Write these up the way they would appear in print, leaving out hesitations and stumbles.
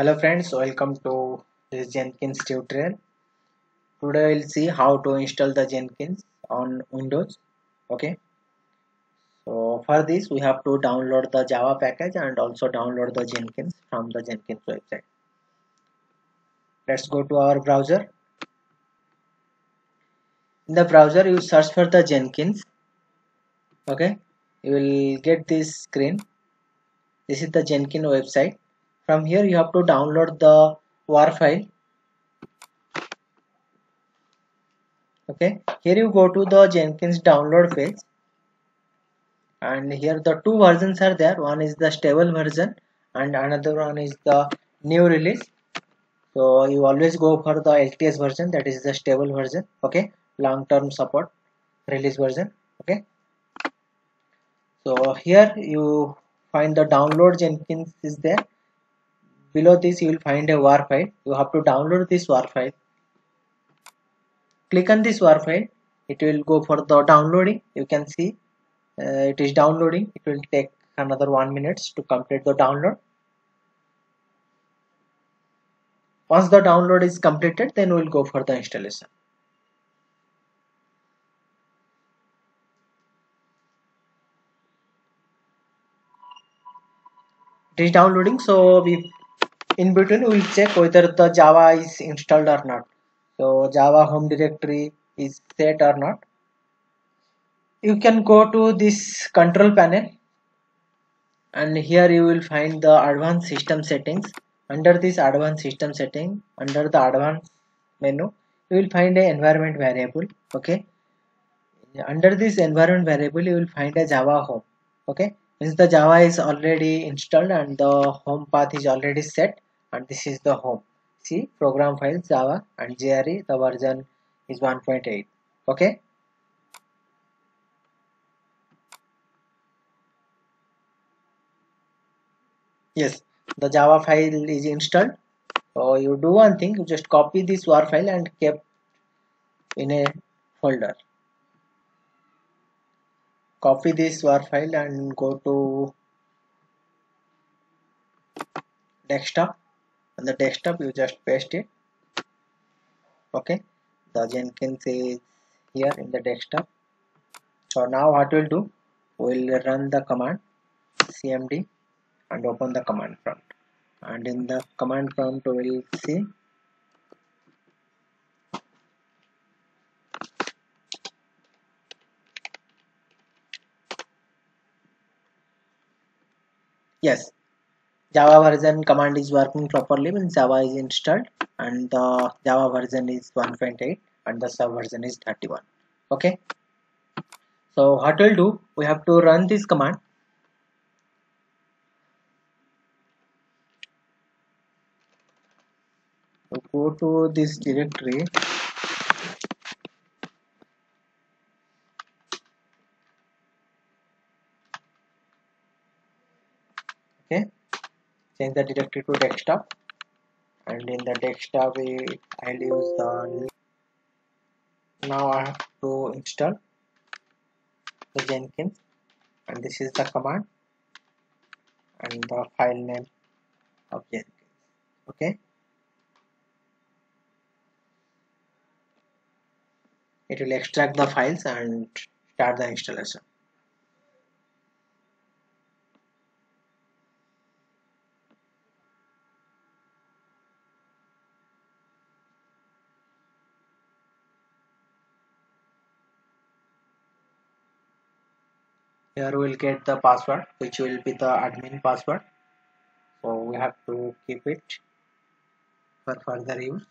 Hello friends, welcome to this Jenkins tutorial. Today we'll see how to install the Jenkins on Windows. Okay, so for this we have to download the Java package and also download the Jenkins from the Jenkins website. Let's go to our browser. In the browser you search for the Jenkins. Okay, you will get this screen. This is the Jenkins website. From here you have to download the WAR file. Okay, here you go to the Jenkins download page. And here the two versions are there. One is the stable version and another one is the new release. So you always go for the LTS version, that is the stable version. Okay, long term support release version. Okay, so here you find the download Jenkins is there. Below this you will find a WAR file. You have to download this WAR file. Click on this WAR file. It will go for the downloading. You can see it is downloading. It will take another 1 minute to complete the download. Once the download is completed, then we'll go for the installation. It is downloading, so we in between we'll check whether the Java is installed or not. So Java home directory is set or not. You can go to this control panel and here you will find the advanced system settings. Under this advanced system setting, under the advanced menu, you will find a environment variable. Okay, under this environment variable you will find a Java home. Okay, means the Java is already installed and the home path is already set, and this is the home. See, program files Java and JRE, the version is 1.8. Okay, yes, the Java file is installed. So you do one thing, you just copy this WAR file and keep in a folder. Copy this WAR file and go to desktop. On the desktop you just paste it. Okay, the Jenkins is here in the desktop. So now what we'll do, we'll run the command cmd and open the command prompt, and in the command prompt we'll see yes, Java version command is working properly, means Java is installed and the Java version is 1.8 and the sub version is 31. Okay, so what we'll do, we have to run this command. So go to this directory. Okay, change the directory to desktop, and in the desktop I'll use the, now I have to install the Jenkins, and this is the command and the file name of Jenkins. Okay, it will extract the files and start the installation. Here we will get the password, which will be the admin password, so we have to keep it for further use.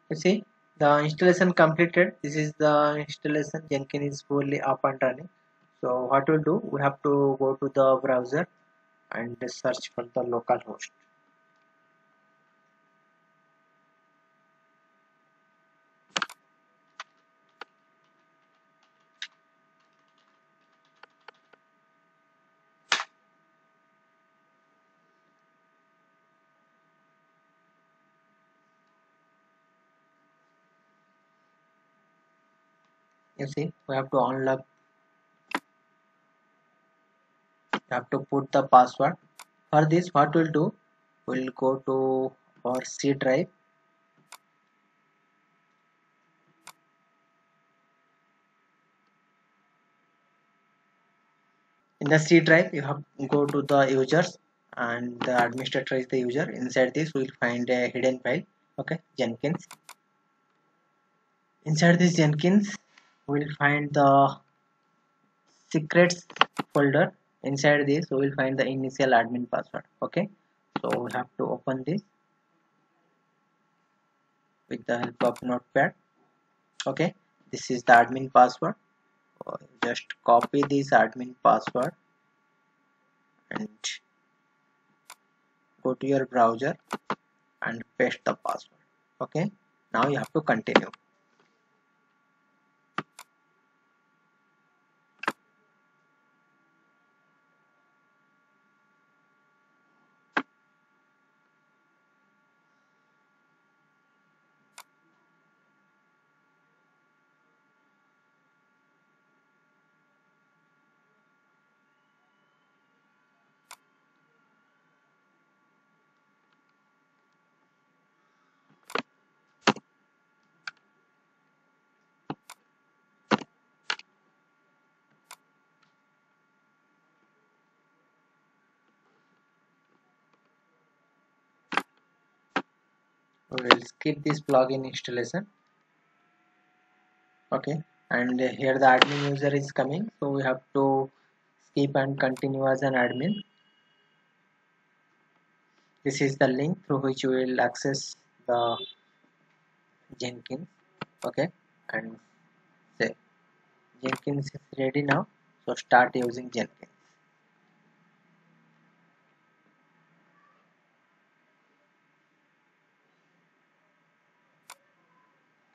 You see, the installation completed. This is the installation. Jenkins is fully up and running. So what we'll do, we have to go to the browser and search for the local host. You see, we have to unlock, you have to put the password. For this, what we'll do, we'll go to our C drive. In the C drive, you have to go to the users, and the administrator is the user. Inside this, we'll find a hidden file. Okay, Jenkins. Inside this Jenkins, we'll find the secrets folder. Inside this, we will find the initial admin password. Okay, so we have to open this with the help of Notepad. Okay, this is the admin password. Just copy this admin password and go to your browser and paste the password. Okay, now you have to continue. We will skip this plugin installation. Okay, and here the admin user is coming, so we have to skip and continue as an admin. This is the link through which you will access the Jenkins. Okay, and say Jenkins is ready now, so start using Jenkins.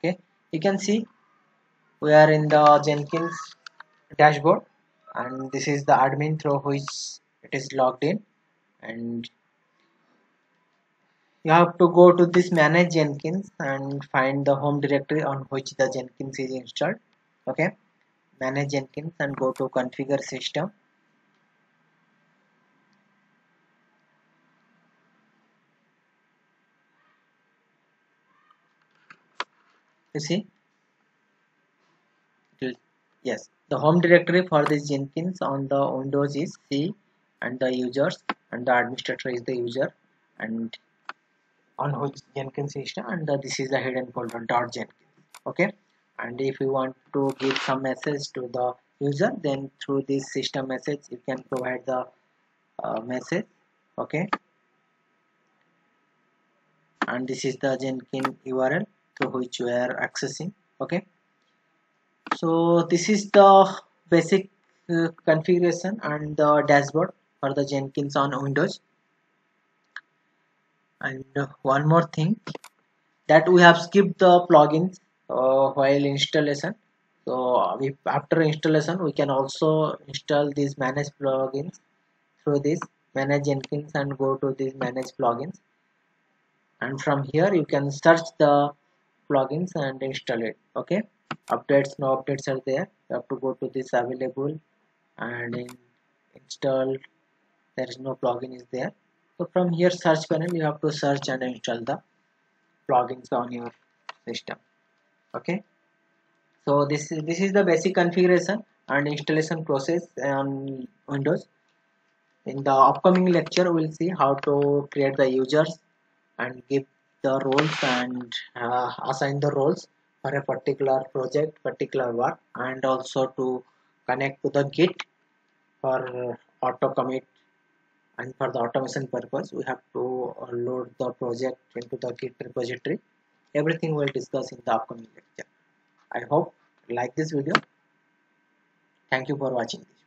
Okay, you can see we are in the Jenkins dashboard, and this is the admin through which it is logged in, and you have to go to this manage Jenkins and find the home directory on which the Jenkins is installed. Okay, manage Jenkins and go to configure system. You see, yes, the home directory for this Jenkins on the Windows is C, and the users and the administrator is the user, and on which Jenkins is, and this is the hidden folder .jenkins. Okay, and if you want to give some message to the user, then through this system message you can provide the message. Okay, and this is the Jenkins URL through which we are accessing. Okay, so this is the basic configuration and the dashboard for the Jenkins on Windows. And one more thing, that we have skipped the plugins while installation. So after installation, we can also install these manage plugins through this manage Jenkins and go to these manage plugins. And from here, you can search the plugins and install it. Okay, updates, no updates are there. You have to go to this available and in install. There is no plugin is there. So from here, search panel, you have to search and install the plugins on your system. Okay, so this is the basic configuration and installation process on Windows. In the upcoming lecture, we'll see how to create the users and give the roles and assign the roles for a particular project, particular work, and also to connect to the Git for auto commit. And for the automation purpose, we have to load the project into the Git repository. Everything we'll discuss in the upcoming lecture. I hope you like this video. Thank you for watching this.